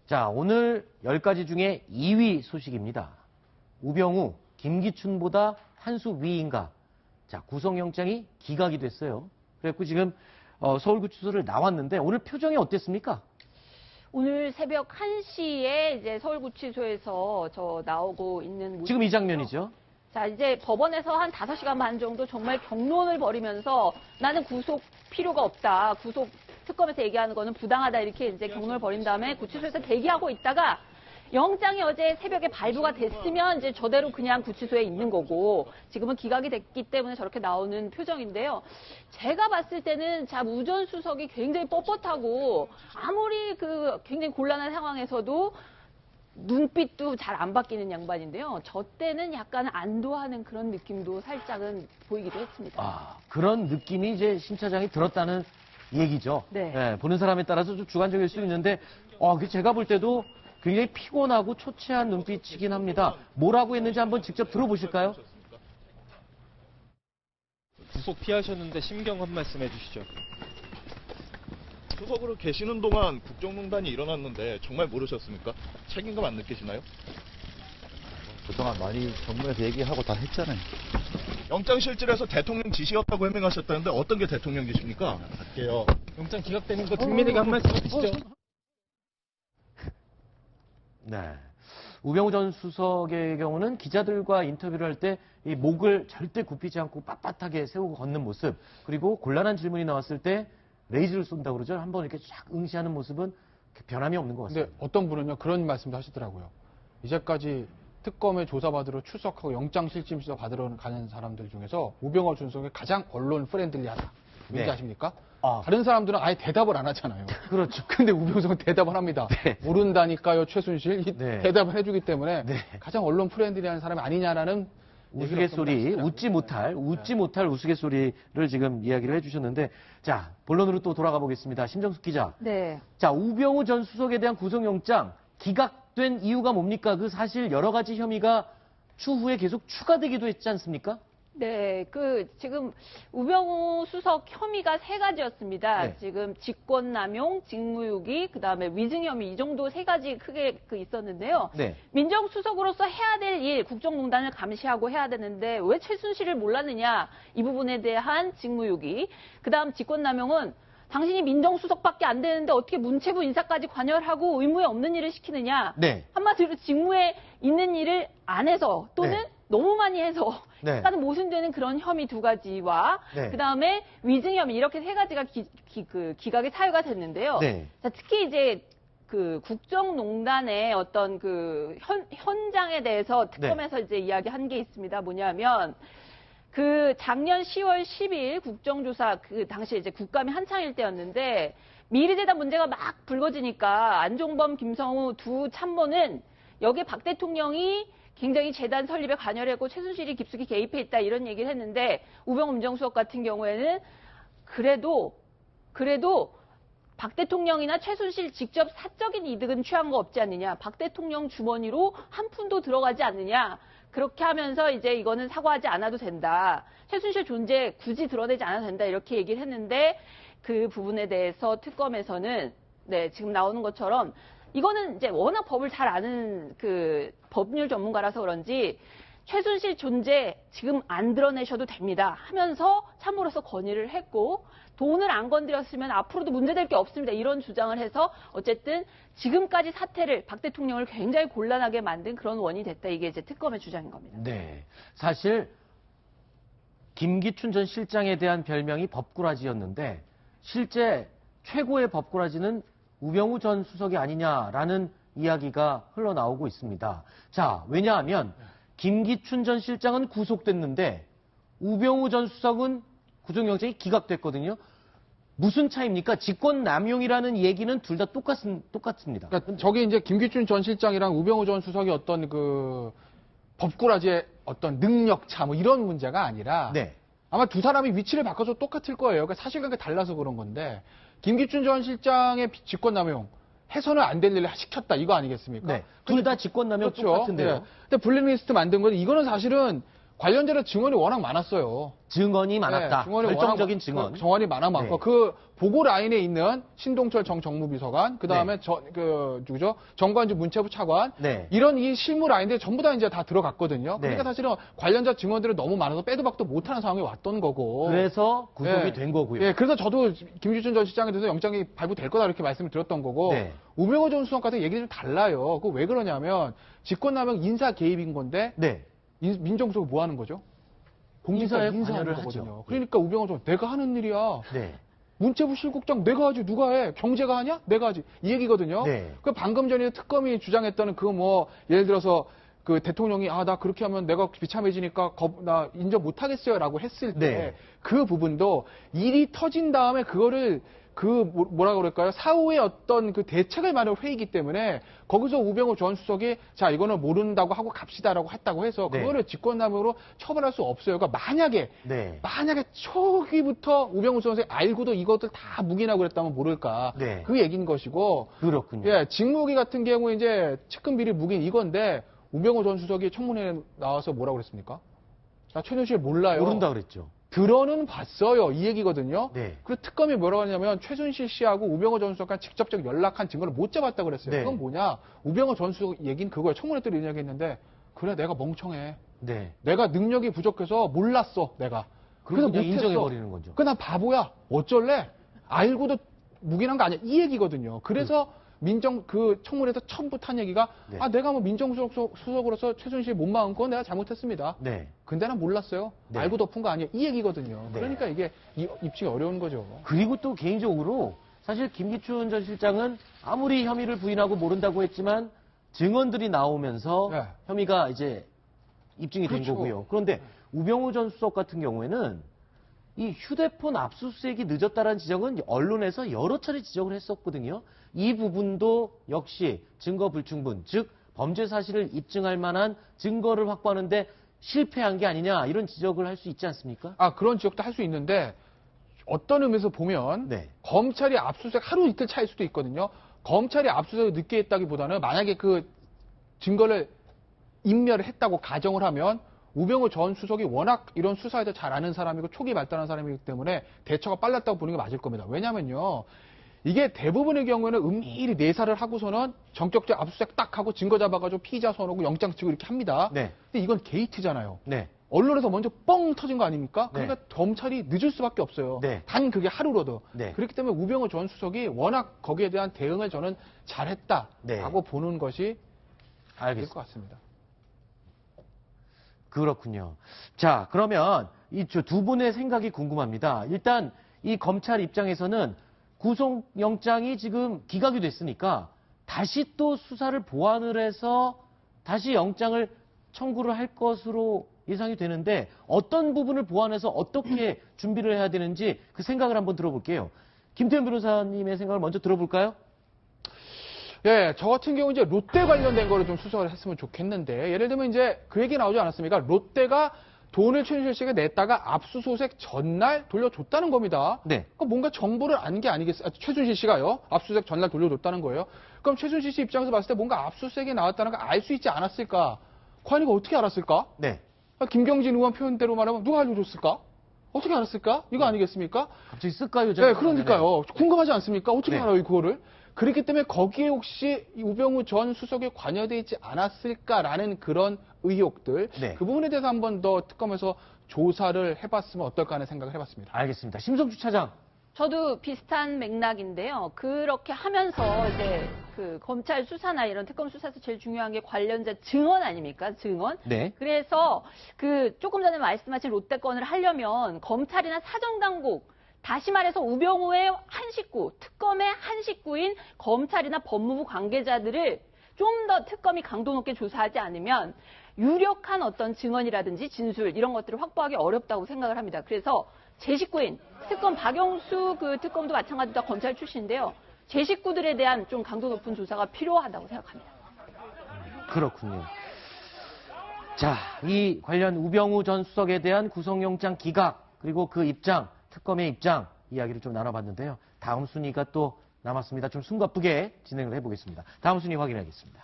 자, 오늘 10가지 중에 2위 소식입니다. 우병우, 김기춘보다 한 수 위인가? 자, 구속영장이 기각이 됐어요. 그래갖고 지금 서울구치소를 나왔는데 오늘 표정이 어땠습니까? 오늘 새벽 1시에 이제 서울구치소에서 나오고 있는 모습. 지금 이 장면이죠. 자, 이제 법원에서 한 5시간 반 정도 정말 격론을 벌이면서 나는 구속 필요가 없다. 구속 특검에서 얘기하는 거는 부당하다. 이렇게 이제 격론을 벌인 다음에 구치소에서 대기하고 있다가 영장이 어제 새벽에 발부가 됐으면 이제 저대로 그냥 구치소에 있는 거고 지금은 기각이 됐기 때문에 저렇게 나오는 표정인데요. 제가 봤을 때는 우전 수석이 굉장히 뻣뻣하고 아무리 굉장히 곤란한 상황에서도 눈빛도 잘 안 바뀌는 양반인데요. 저 때는 약간 안도하는 그런 느낌도 살짝은 보이기도 했습니다. 아, 그런 느낌이 이제 심 차장이 들었다는 얘기죠. 네. 네, 보는 사람에 따라서 좀 주관적일 수 있는데, 제가 볼 때도 굉장히 피곤하고 초췌한 눈빛이긴 합니다. 뭐라고 했는지 한번 직접 들어보실까요? 구속 피하셨는데 심경 한 말씀 해주시죠. 수석으로 계시는 동안 국정농단이 일어났는데 정말 모르셨습니까? 책임감 안 느끼시나요? 그동안 많이 정부에서 얘기하고 다 했잖아요. 영장실질에서 대통령 지시였다고 해명하셨다는데 어떤 게 대통령 지시입니까? 할게요. 영장 기각되는 거 국민에게 한 말씀 해주시죠. 네. 우병우 전 수석의 경우는 기자들과 인터뷰를 할 때 이 목을 절대 굽히지 않고 빳빳하게 세우고 걷는 모습, 그리고 곤란한 질문이 나왔을 때 레이즈를 쏜다고 그러죠. 한번 이렇게 쫙 응시하는 모습은 변함이 없는 것 같습니다. 근데 어떤 분은요, 그런 말씀도 하시더라고요. 이제까지 특검에 조사받으러 출석하고 영장실질조사 받으러 가는 사람들 중에서 우병우 전 수석이 가장 언론 프렌들리하다. 왠지 네. 아십니까? 아. 다른 사람들은 아예 대답을 안 하잖아요. 그렇죠. 근데 우병우 수석은 대답을 합니다. 네. 모른다니까요, 최순실. 네. 대답을 해주기 때문에 네. 가장 언론 프렌들리한 사람이 아니냐라는 우스갯소리, 웃지 못할 우스갯소리를 지금 이야기를 해주셨는데, 자, 본론으로 또 돌아가 보겠습니다. 심정숙 기자. 네. 자, 우병우 전 수석에 대한 구속영장 기각된 이유가 뭡니까? 그 사실 여러 가지 혐의가 추후에 계속 추가되기도 했지 않습니까? 네, 지금 우병우 수석 혐의가 3가지였습니다. 네. 지금 직권남용, 직무유기, 그다음에 위증 혐의 이 정도 3가지 크게 있었는데요. 네. 민정수석으로서 해야 될 일, 국정농단을 감시하고 해야 되는데 왜 최순실을 몰랐느냐 이 부분에 대한 직무유기. 그다음 직권남용은 당신이 민정수석밖에 안 되는데 어떻게 문체부 인사까지 관여를 하고 의무에 없는 일을 시키느냐. 네. 한마디로 직무에 있는 일을 안 해서 또는 네. 너무 많이 해서 네. 약간 모순되는 그런 혐의 2가지와 네. 그다음에 위증 혐의 이렇게 3가지가 기각의 사유가 됐는데요. 네. 자, 특히 이제 국정농단의 어떤 현장에 대해서 특검에서 이제 이야기한 게 있습니다. 뭐냐면 작년 10월 10일 국정조사 당시에 이제 국감이 한창일 때였는데 미르재단 문제가 막 불거지니까 안종범, 김성우 두 참모는 여기에 박 대통령이 굉장히 재단 설립에 관여를 했고 최순실이 깊숙이 개입해 있다 이런 얘기를 했는데 우병우 민정수석 같은 경우에는 그래도 박 대통령이나 최순실 직접 사적인 이득은 취한 거 없지 않느냐. 박 대통령 주머니로 한 푼도 들어가지 않느냐. 그렇게 하면서 이제 이거는 사과하지 않아도 된다. 최순실 존재 굳이 드러내지 않아도 된다. 이렇게 얘기를 했는데 그 부분에 대해서 특검에서는 지금 나오는 것처럼 이거는 이제 워낙 법을 잘 아는 법률 전문가라서 그런지 최순실 존재 지금 안 드러내셔도 됩니다 하면서 참모로서 건의를 했고 돈을 안 건드렸으면 앞으로도 문제될 게 없습니다. 이런 주장을 해서 어쨌든 지금까지 사태를 박 대통령을 굉장히 곤란하게 만든 그런 원인이 됐다. 이게 이제 특검의 주장인 겁니다. 네. 사실 김기춘 전 실장에 대한 별명이 법꾸라지였는데 실제 최고의 법꾸라지는 우병우 전 수석이 아니냐라는 이야기가 흘러나오고 있습니다. 자, 왜냐하면 김기춘 전 실장은 구속됐는데 우병우 전 수석은 구속영장이 기각됐거든요. 무슨 차이입니까? 직권남용이라는 얘기는 둘 다 똑같습니다. 그러니까 저게 이제 김기춘 전 실장이랑 우병우 전 수석이 어떤 법꾸라지의 어떤 능력차 이런 문제가 아니라 네. 아마 두 사람이 위치를 바꿔서 똑같을 거예요. 그러니까 사실관계 달라서 그런 건데 김기춘 전 실장의 직권남용 해서는 안 될 일을 시켰다 이거 아니겠습니까? 네. 둘 다 직권남용 그렇죠. 똑같은데요. 네. 근데 블랙리스트 만든 건 이거는 사실은 관련자의 증언이 워낙 많았어요. 증언이 많았다. 네, 증언이 결정적인 워낙 증언. 정언이 많고 네. 그 보고 라인에 있는 신동철 전 정무비서관, 그 다음에 누구죠? 정관주 문체부 차관, 네. 이런 이 실무 라인들 전부 다 이제 다 들어갔거든요. 네. 그러니까 사실은 관련자 증언들이 너무 많아서 빼도 박도 못하는 상황이 왔던 거고. 그래서 구속이 예. 된 거고요. 예, 그래서 저도 김주준 전 실장에 대해서 영장이 발부될 거다 이렇게 말씀을 드렸던 거고. 네. 우병호 전 수석 같은 얘기는 좀 달라요. 그 왜 그러냐면 직권남용 인사 개입인 건데 네. 민정수석이 뭐 하는 거죠? 인사에 공직자 인사하는 관여를 거거든요. 하죠. 그러니까 우병호 전 내가 하는 일이야. 네. 문체부 실국장 내가 하지 누가 해? 경제가 하냐? 내가 하지. 이 얘기거든요. 네. 그 방금 전에 특검이 주장했던 그 뭐 예를 들어서 그 대통령이 나 그렇게 하면 내가 비참해지니까 나 인정 못 하겠어요라고 했을 때 네. 그 부분도 일이 터진 다음에 그거를 뭐라 그럴까요? 사후에 어떤 그 대책을 마련할 회의이기 때문에 거기서 우병우 전 수석이 자 이거는 모른다고 하고 갑시다라고 했다고 해서 네. 그거를 직권남용으로 처벌할 수 없어요. 그러니까 만약에 네. 초기부터 우병우 전 수석이 알고도 이것들 다 묵인하고 그랬다면 모를까 네. 그 얘기인 것이고 그렇군요. 예 직무기 같은 경우에 이제 측근 비리 묵인 이건데 우병우 전 수석이 청문회에 나와서 뭐라고 그랬습니까? 나 최순실 몰라요. 모른다 그랬죠. 들어는 봤어요. 이 얘기거든요. 네. 그리고 특검이 뭐라고 하냐면 최순실 씨하고 우병호 전 수석과 직접적 연락한 증거를 못 잡았다고 그랬어요. 네. 그건 뭐냐? 우병호 전 수석 얘기는 그거예요. 청문회 때 이야기했는데 그래 내가 멍청해. 네. 내가 능력이 부족해서 몰랐어. 내가. 그래서 그냥 못했어. 인정해버리는 거죠. 난 바보야. 어쩔래? 알고도 묵인한 거 아니야. 이 얘기거든요. 그래서 그 청문회에서 처음부터 한 얘기가 네. 내가 뭐 민정수석으로서 최순실 못 막은 건 내가 잘못했습니다. 네. 근데 난 몰랐어요. 네. 알고 덮은 거 아니에요. 이 얘기거든요. 네. 그러니까 이게 입증이 어려운 거죠. 그리고 또 개인적으로 사실 김기춘 전 실장은 아무리 혐의를 부인하고 모른다고 했지만 증언들이 나오면서 네. 혐의가 이제 입증이 된 그렇죠. 거고요. 그런데 우병우 전 수석 같은 경우에는 이 휴대폰 압수수색이 늦었다라는 지적은 언론에서 여러 차례 지적을 했었거든요. 이 부분도 역시 증거 불충분, 즉 범죄 사실을 입증할 만한 증거를 확보하는데 실패한 게 아니냐 이런 지적을 할 수 있지 않습니까? 그런 지적도 할 수 있는데 어떤 의미에서 보면 네. 검찰이 압수수색 하루 이틀 차일 수도 있거든요. 검찰이 압수수색을 늦게 했다기보다는 만약에 그 증거를 인멸을 했다고 가정을 하면 우병우 전 수석이 워낙 이런 수사에 대해 잘 아는 사람이고 초기 발달한 사람이기 때문에 대처가 빨랐다고 보는 게 맞을 겁니다. 왜냐면요. 이게 대부분의 경우에는 은밀히 내사를 하고서는 전격적 압수수색 딱 하고 증거 잡아가지고 피의자 선오고 영장 치고 이렇게 합니다. 네. 근데 이건 게이트잖아요. 네. 언론에서 먼저 뻥 터진 거 아닙니까? 네. 그러니까 검찰이 늦을 수밖에 없어요. 네. 단 그게 하루로도. 네. 그렇기 때문에 우병우 전 수석이 워낙 거기에 대한 대응을 저는 잘했다라고 네. 보는 것이 될 알겠습니다. 것 같습니다. 그렇군요. 자, 그러면 이 두 분의 생각이 궁금합니다. 일단 이 검찰 입장에서는 구속영장이 지금 기각이 됐으니까 다시 또 수사를 보완을 해서 다시 영장을 청구를 할 것으로 예상이 되는데 어떤 부분을 보완해서 어떻게 준비를 해야 되는지 그 생각을 한번 들어볼게요. 김태현 변호사님의 생각을 먼저 들어볼까요? 예, 저 같은 경우 이제 롯데 관련된 거를 좀 수사를 했으면 좋겠는데, 예를 들면 이제 그 얘기 나오지 않았습니까? 롯데가 돈을 최순실 씨가 냈다가 압수수색 전날 돌려줬다는 겁니다. 네. 그러니까 뭔가 정보를 안 게 아니겠어요? 최순실 씨가요. 압수수색 전날 돌려줬다는 거예요. 그럼 최순실 씨 입장에서 봤을 때 뭔가 압수수색이 나왔다는 걸 알 수 있지 않았을까? 과연 이거 어떻게 알았을까? 네. 김경진 의원 표현대로 말하면 누가 알려줬을까? 어떻게 알았을까? 이거 아니겠습니까? 갑자기 쓸까요? 네, 그러니까요. 궁금하지 않습니까? 어떻게 네. 알아요, 그거를? 그렇기 때문에 거기에 혹시 이 우병우 전 수석이 관여되어 있지 않았을까라는 그런 의혹들, 네. 그 부분에 대해서 한 번 더 특검에서 조사를 해봤으면 어떨까 하는 생각을 해봤습니다. 알겠습니다. 심성주 차장. 저도 비슷한 맥락인데요. 그렇게 하면서 이제 그 검찰 수사나 이런 특검 수사에서 제일 중요한 게 관련자 증언 아닙니까? 증언. 네. 그래서 그 조금 전에 말씀하신 롯데 건을 하려면 검찰이나 사정당국, 다시 말해서 우병우의 한 식구, 특검의 한 식구인 검찰이나 법무부 관계자들을 좀 더 특검이 강도 높게 조사하지 않으면 유력한 어떤 증언이라든지 진술 이런 것들을 확보하기 어렵다고 생각을 합니다. 그래서 제 식구인 특검 박영수 그 특검도 마찬가지로 다 검찰 출신인데요. 제 식구들에 대한 좀 강도 높은 조사가 필요하다고 생각합니다. 그렇군요. 자, 이 관련 우병우 전 수석에 대한 구속영장 기각, 그리고 그 입장, 특검의 입장 이야기를 좀 나눠봤는데요. 다음 순위가 또 남았습니다. 좀 숨가쁘게 진행을 해보겠습니다. 다음 순위 확인하겠습니다.